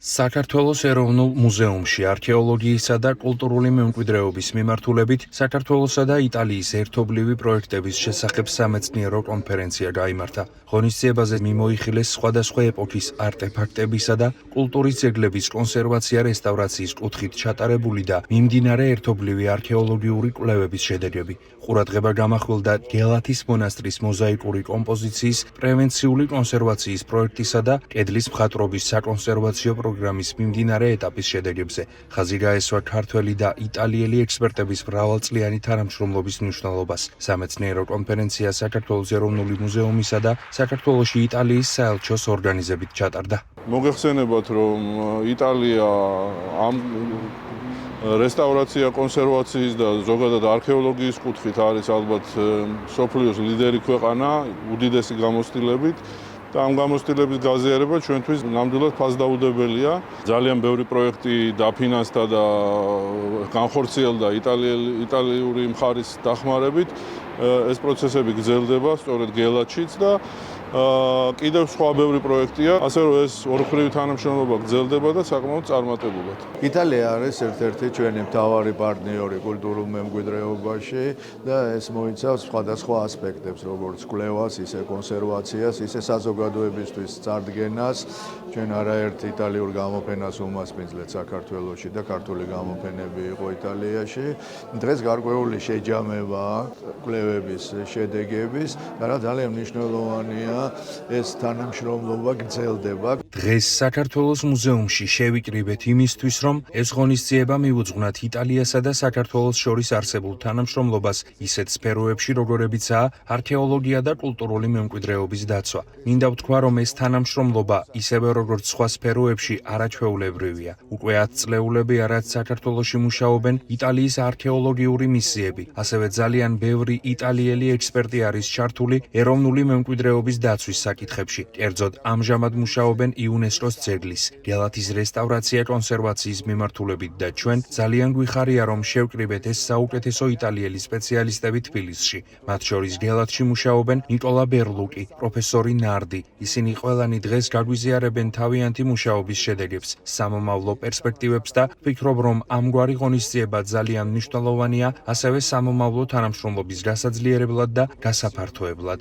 საქართველოს ეროვნულ მუზეუმში არქეოლოგიისა და კულტურული მემკვიდრეობის მიმართულებით საქართველოსა და იტალიის ერთობლივი პროექტების შესახებ სამეცნიერო კონფერენცია გაიმართა. ღონისძიებაზე მიმოიხილეს სხვადასხვა ეპოქის არტეფაქტებისა და კულტურის ძეგლების კონსერვაცია რესტავრაციის კუთხით ჩატარებული და მიმდინარე ერთობლივი არქეოლოგიური კვლევების შედეგები. ყურადღება გამახვილდა გელათის მონასტრის მოზაიკური კომპოზიციის პრევენციული კონსერვაციის პროექტისა და კედლის მხატვრობის საკონსერვაციო პროგრამის მიმდინარე ეტაპის შედეგებზე. ხაზი გაესვა ქართველი და იტალიელი ექსპერტების მრავალწლიანი თანამშრომლობის მნიშვნელობას. სამეცნიერო კონფერენცია საქართველოს ეროვნული მუზეუმისა და საქართველოში იტალიის საელჩოს ორგანიზებით ჩატარდა. მოგეხსენებათ, რომ იტალია ამ რესტავრაცია, კონსერვაციის და ზოგადად არქეოლოგიის კუთხით არის ალბათ მსოფლიოს ლიდერი ქვეყანა უდიდესი გამოცდილებით. და ამ გამოცდილების გაზიარება ჩვენთვის ნამდვილად ფასდაუდებელია. ძალიან ბევრი პროექტი დაფინანსდა და განხორციელდა იტალიური მხარის დახმარებით. ეს პროცესები გრძელდება სწორედ გელათშიც და კიდევ სხვა ბევრი პროექტია, ასე რომ ეს ორმხრივი თანამშრომლობა გრძელდება და საკმაოდ წარმატებულად. იტალია არის ერთ-ერთი ჩვენი მთავარი პარტნიორი კულტურულ მემკვიდრეობაში და ეს მოიცავს სხვადასხვა ასპექტებს, როგორც კვლევას, ისე კონსერვაციას, ისე საზოგადოებისთვის წარდგენას. ჩვენ არაერთ იტალიურ გამოფენას უმასპინძლეთ საქართველოში და ქართული გამოფენები იყო იტალიაში. დღეს გარკვეული შეჯამება კვლევების შედეგების და რა ძალიან მნიშვნელოვანია ეს თანამშრომლობა გრძელდება. დღეს საქართველოს მუზეუმში შევიკრიბეთ იმისთვის, რომ ეს ღონისძიება მივუძღვნათ იტალიასა და საქართველოს შორის არსებულ თანამშრომლობას ისეთ სფეროებში, როგორებიცაა არქეოლოგია და კულტურული მემკვიდრეობის დაცვა. მინდა ვთქვა, რომ ეს თანამშრომლობა ისევე როგორც სხვა სფეროებში არაჩვეულებრივია. უკვე 10 წლეულებია, რაც საქართველოში მუშაობენ იტალიის არქეოლოგიური მისიები, ასევე ძალიან ბევრი იტალიელი ექსპერტი არის ჩართული ეროვნული მემკვიდრეობის დაცვის საკითხებში. კერძოდ, ამჟამად მუშაობენ იუნესკოს ძეგლის, გელათის რესტავრაცია კონსერვაციის მიმართულებით და ჩვენ ძალიან გვიხარია, რომ შევკრიბეთ ეს საუკეთესო იტალიელი სპეციალისტები თბილისში. მათ შორის გელათში მუშაობენ ნიკოლა ბერლუკი, პროფესორი ნარდი. ისინი ყველანი დღეს გაგვიზიარებენ თავიანთი მუშაობის შედეგებს, სამომავლო პერსპექტივებს და ვფიქრობ, რომ ამგვარი ღონისძიება ძალიან მნიშვნელოვანია ასევე სამომავლო თანამშრომლობის გასაძლიერებლად და გასაფართოებლად.